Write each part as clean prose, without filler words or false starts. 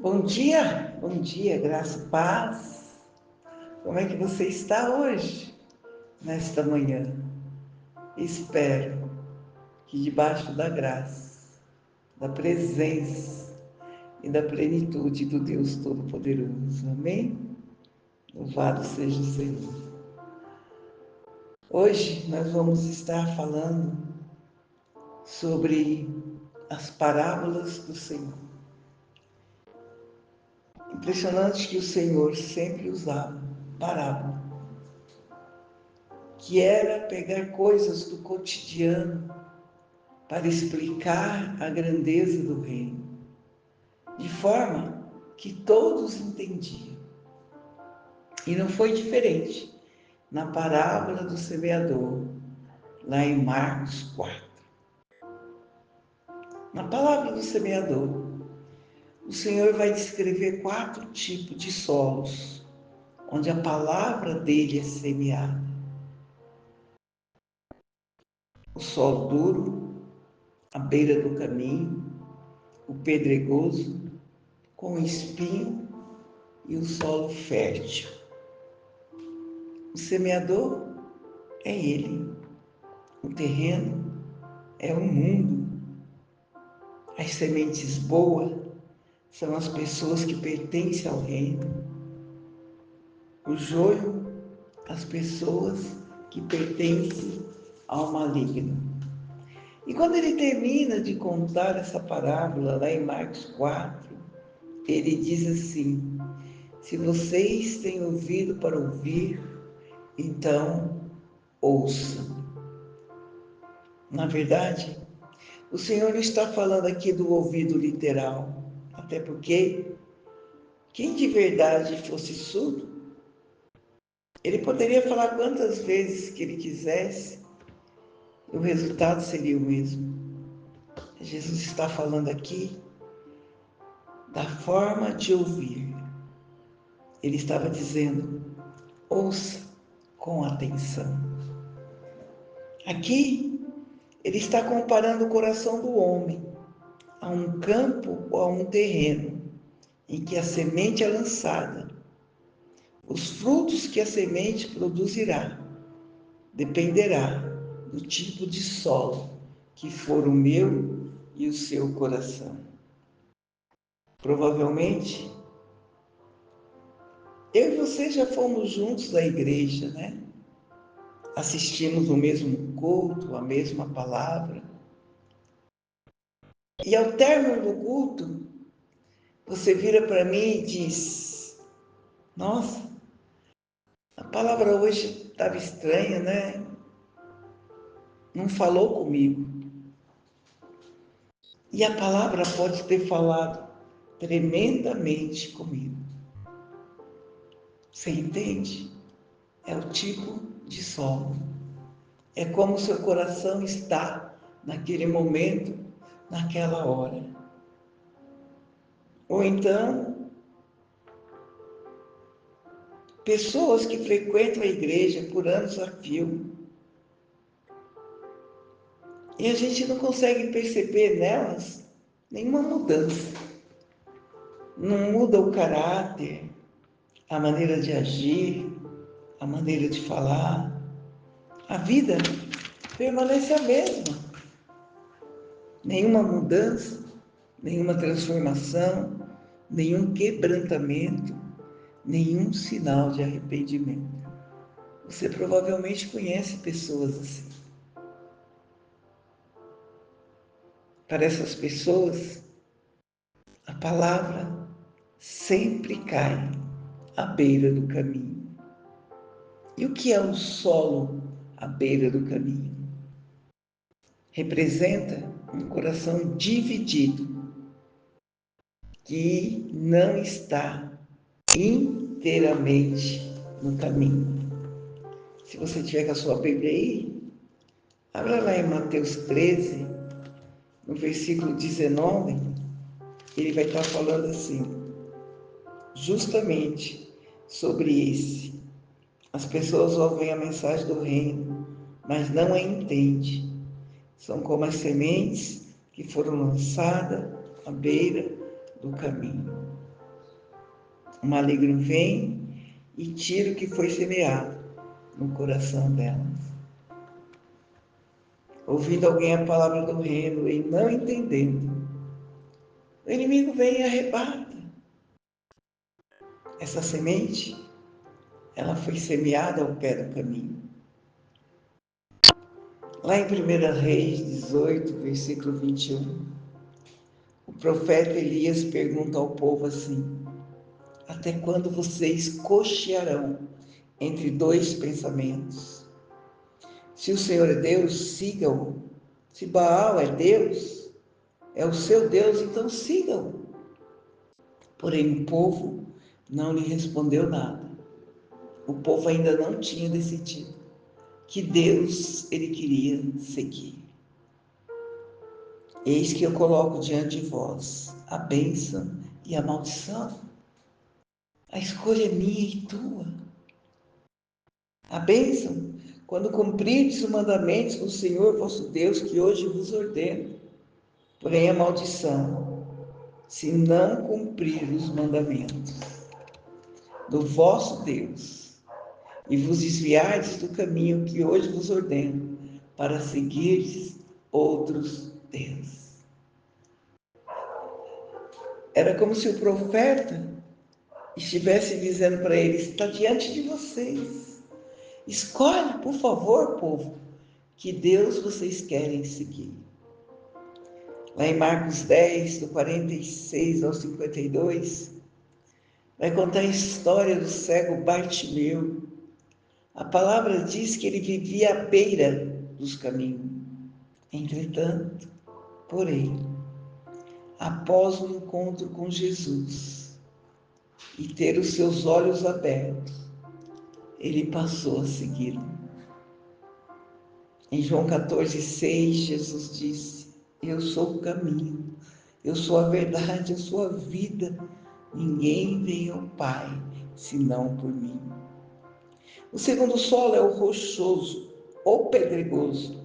Bom dia, graça e paz. Como é que você está hoje, nesta manhã? Espero que debaixo da graça, da presença e da plenitude do Deus Todo-Poderoso. Amém? Louvado seja o Senhor. Hoje nós vamos estar falando sobre as parábolas do Senhor. Impressionante que o Senhor sempre usava parábola, que era pegar coisas do cotidiano para explicar a grandeza do reino, de forma que todos entendiam. E não foi diferente na parábola do semeador, lá em Marcos 4. Na palavra do semeador, o Senhor vai descrever 4 tipos de solos, onde a palavra dele é semeada. O solo duro, à beira do caminho, o pedregoso, com espinho e o solo fértil. O semeador é ele, o terreno é o mundo. As sementes boas são as pessoas que pertencem ao reino. O joio, as pessoas que pertencem ao maligno. E quando ele termina de contar essa parábola lá em Marcos 4, ele diz assim: se vocês têm ouvido para ouvir, então ouçam. Na verdade, o Senhor não está falando aqui do ouvido literal, até porque quem de verdade fosse surdo, ele poderia falar quantas vezes que ele quisesse, e o resultado seria o mesmo. Jesus está falando aqui da forma de ouvir. Ele estava dizendo: ouça com atenção. Aqui, ele está comparando o coração do homem a um campo ou a um terreno em que a semente é lançada. Os frutos que a semente produzirá dependerá do tipo de solo que for o meu e o seu coração. Provavelmente, eu e você já fomos juntos à igreja, né? Assistimos o mesmo culto, a mesma palavra. E ao término do culto, você vira para mim e diz: nossa, a palavra hoje estava estranha, né? Não falou comigo. E a palavra pode ter falado tremendamente comigo. Você entende? É o tipo de solo. É como o seu coração está naquele momento, naquela hora. Ou então, pessoas que frequentam a igreja por anos a fio, e a gente não consegue perceber nelas nenhuma mudança. Não muda o caráter, a maneira de agir, a maneira de falar. A vida permanece a mesma. Nenhuma mudança, nenhuma transformação, nenhum quebrantamento, nenhum sinal de arrependimento. Você provavelmente conhece pessoas assim. Para essas pessoas, a palavra sempre cai à beira do caminho. E o que é um solo à beira do caminho? Representa um coração dividido, que não está inteiramente no caminho. Se você tiver com a sua Bíblia aí, abra lá em Mateus 13, no versículo 19, ele vai estar falando assim, justamente sobre esse. As pessoas ouvem a mensagem do reino, mas não a entendem. São como as sementes que foram lançadas à beira do caminho. O maligno vem e tira o que foi semeado no coração delas. Ouvindo alguém a palavra do reino e não entendendo, o inimigo vem e arrebata. Essa semente, ela foi semeada ao pé do caminho. Lá em 1 Reis 18, versículo 21, o profeta Elias pergunta ao povo assim: até quando vocês cochearão entre dois pensamentos? Se o Senhor é Deus, sigam-o. Se Baal é Deus, é o seu Deus, então sigam-o. Porém, o povo não lhe respondeu nada. O povo ainda não tinha decidido que Deus ele queria seguir. Eis que eu coloco diante de vós a bênção e a maldição. A escolha é minha e tua. A bênção, quando cumprirdes os mandamentos do Senhor vosso Deus, que hoje vos ordeno. Porém, a maldição, se não cumprir os mandamentos do vosso Deus, e vos desviardes do caminho que hoje vos ordeno, para seguirdes outros deuses. Era como se o profeta estivesse dizendo para eles: está diante de vocês. Escolhe, por favor, povo, que Deus vocês querem seguir. Lá em Marcos 10, do 46 ao 52, vai contar a história do cego Bartimeu. A palavra diz que ele vivia à beira dos caminhos. Entretanto, porém, após o encontro com Jesus e ter os seus olhos abertos, ele passou a segui-lo. Em João 14,6, Jesus disse: eu sou o caminho, eu sou a verdade, eu sou a vida. Ninguém vem ao Pai, senão por mim. O segundo solo é o rochoso ou pedregoso.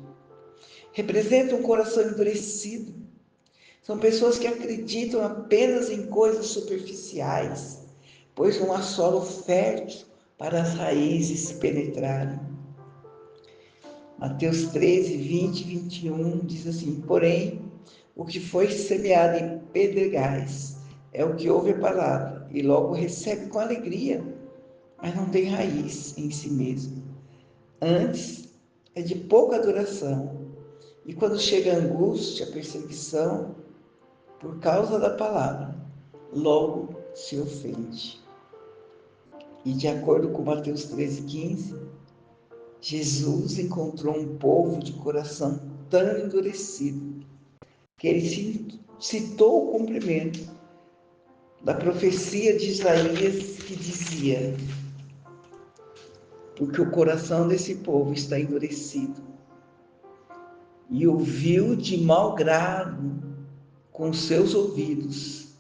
Representa um coração endurecido. São pessoas que acreditam apenas em coisas superficiais, pois não há solo fértil para as raízes penetrarem. Mateus 13, 20 e 21 diz assim: porém, o que foi semeado em pedregais é o que ouve a palavra e logo recebe com alegria, mas não tem raiz em si mesmo. Antes, é de pouca duração, e quando chega a angústia, a perseguição, por causa da palavra, logo se ofende. E de acordo com Mateus 13,15, Jesus encontrou um povo de coração tão endurecido que ele citou o cumprimento da profecia de Isaías que dizia: porque o coração desse povo está endurecido e ouviu de mau grado com seus ouvidos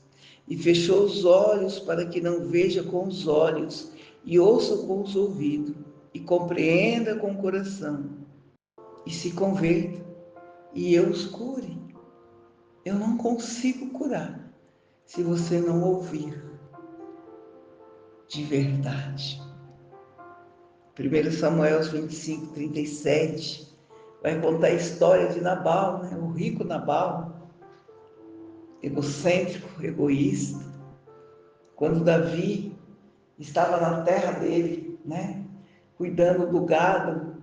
e fechou os olhos para que não veja com os olhos e ouça com os ouvidos e compreenda com o coração e se converta e eu os cure. Eu não consigo curar se você não ouvir de verdade. 1 Samuel 25, 37 vai contar a história de Nabal, né? O rico Nabal, egocêntrico, egoísta. Quando Davi estava na terra dele, né? Cuidando do gado,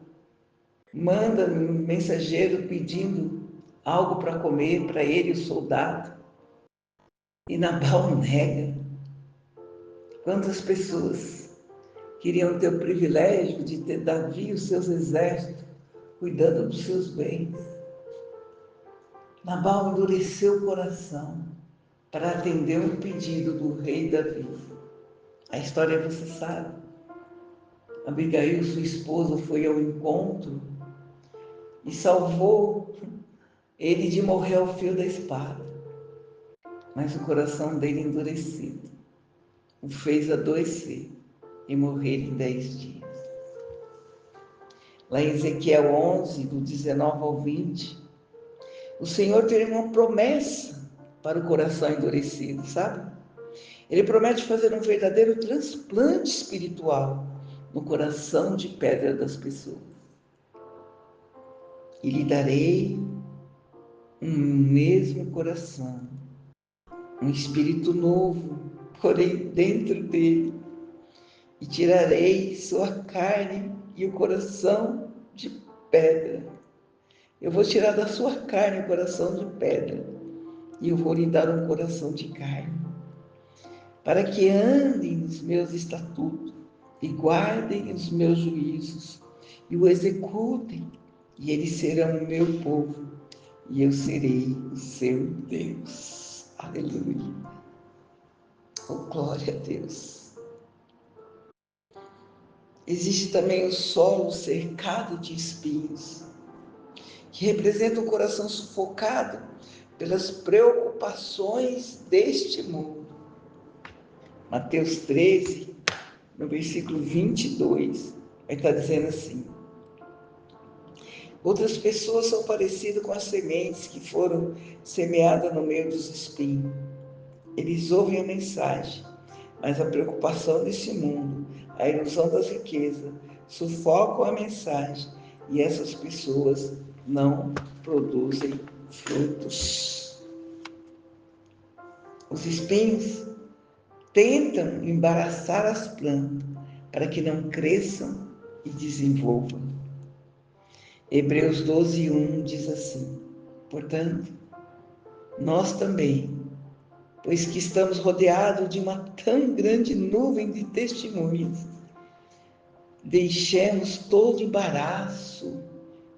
manda um mensageiro pedindo algo para comer para ele, o soldado. E Nabal nega. Quantas pessoas queriam ter o privilégio de ter Davi e os seus exércitos cuidando dos seus bens? Nabal endureceu o coração para atender um pedido do rei Davi. A história você sabe. Abigail, sua esposa, foi ao encontro e salvou ele de morrer ao fio da espada. Mas o coração dele endurecido o fez adoecer e morrer em 10 dias. Lá em Ezequiel 11, do 19 ao 20, o Senhor tem uma promessa para o coração endurecido, sabe? Ele promete fazer um verdadeiro transplante espiritual no coração de pedra das pessoas. E lhe darei um mesmo coração, um espírito novo, porém dentro dele, e tirarei sua carne e o coração de pedra. Eu vou tirar da sua carne o coração de pedra, e eu vou lhe dar um coração de carne, para que andem nos meus estatutos e guardem os meus juízos e o executem, e eles serão o meu povo e eu serei o seu Deus. Aleluia. Oh, glória a Deus. Existe também o solo cercado de espinhos, que representa o coração sufocado pelas preocupações deste mundo. Mateus 13, no versículo 22, vai estar dizendo assim: outras pessoas são parecidas com as sementes que foram semeadas no meio dos espinhos. Eles ouvem a mensagem, mas a preocupação desse mundo, a ilusão das riquezas, sufocam a mensagem e essas pessoas não produzem frutos. Os espinhos tentam embaraçar as plantas para que não cresçam e desenvolvam. Hebreus 12:1 diz assim: portanto, nós também, pois que estamos rodeados de uma tão grande nuvem de testemunhas, deixemos todo embaraço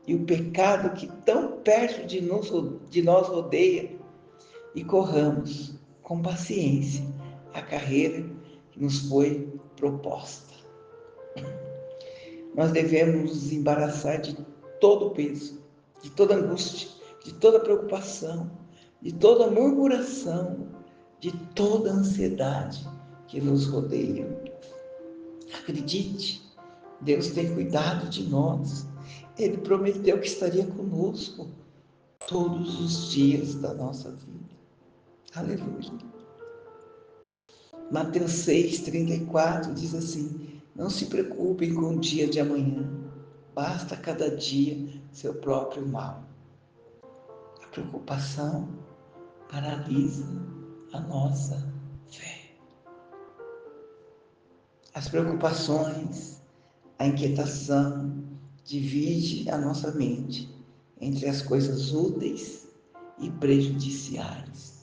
e o pecado que tão perto de nós rodeia e corramos com paciência a carreira que nos foi proposta. Nós devemos nos embaraçar de todo o peso, de toda angústia, de toda preocupação, de toda murmuração, de toda ansiedade que nos rodeia. Acredite, Deus tem cuidado de nós. Ele prometeu que estaria conosco todos os dias da nossa vida. Aleluia. Mateus 6:34 diz assim: não se preocupem com o dia de amanhã, basta cada dia seu próprio mal. A preocupação paralisa a nossa fé. As preocupações, a inquietação divide a nossa mente entre as coisas úteis e prejudiciais.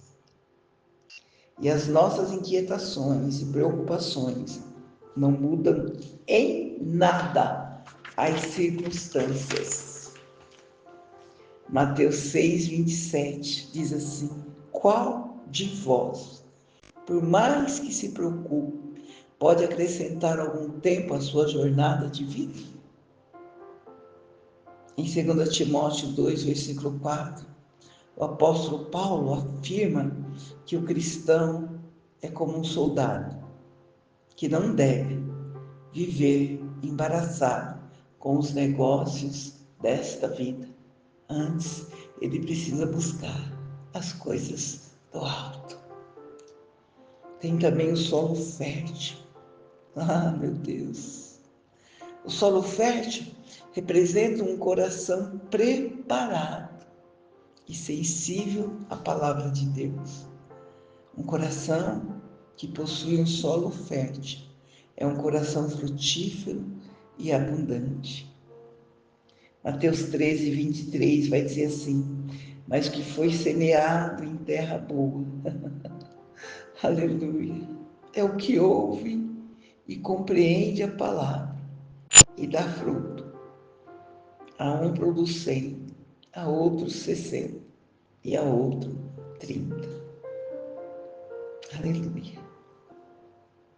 E as nossas inquietações e preocupações não mudam em nada as circunstâncias. Mateus 6:27 diz assim: qual de vós, por mais que se preocupe, pode acrescentar algum tempo à sua jornada de vida? Em 2 Timóteo 2, versículo 4, o apóstolo Paulo afirma que o cristão é como um soldado que não deve viver embaraçado com os negócios desta vida. Antes, ele precisa buscar as coisas do alto. Tem também o solo fértil. Ah, meu Deus! O solo fértil representa um coração preparado e sensível à palavra de Deus. Um coração que possui um solo fértil é um coração frutífero e abundante. Mateus 13:23 vai dizer assim: mas que foi semeado em terra boa, aleluia, é o que ouve e compreende a palavra e dá fruto. A um produz 100, a outro 60 e a outro 30. Aleluia.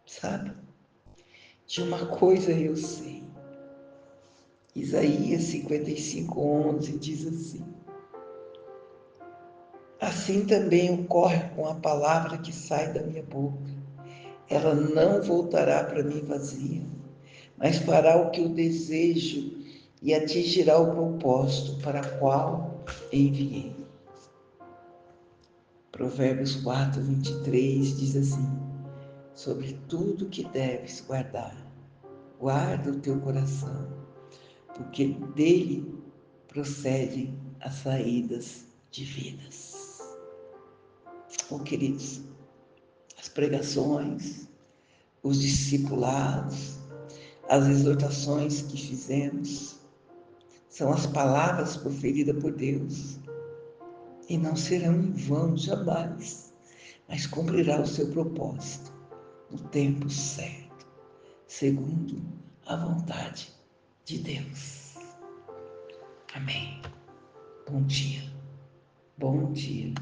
Sabe? De uma coisa eu sei. Isaías 55:11 diz assim: assim também ocorre com a palavra que sai da minha boca. Ela não voltará para mim vazia, mas fará o que eu desejo e atingirá o propósito para o qual enviei. Provérbios 4:23 diz assim: sobre tudo que deves guardar. Guarda o teu coração, porque dele procedem as saídas de vidas. Oh, queridos, as pregações, os discipulados, as exortações que fizemos, são as palavras proferidas por Deus e não serão em vão jamais, mas cumprirá o seu propósito no tempo certo, segundo a vontade de Deus. Amém. Bom dia. Bom dia.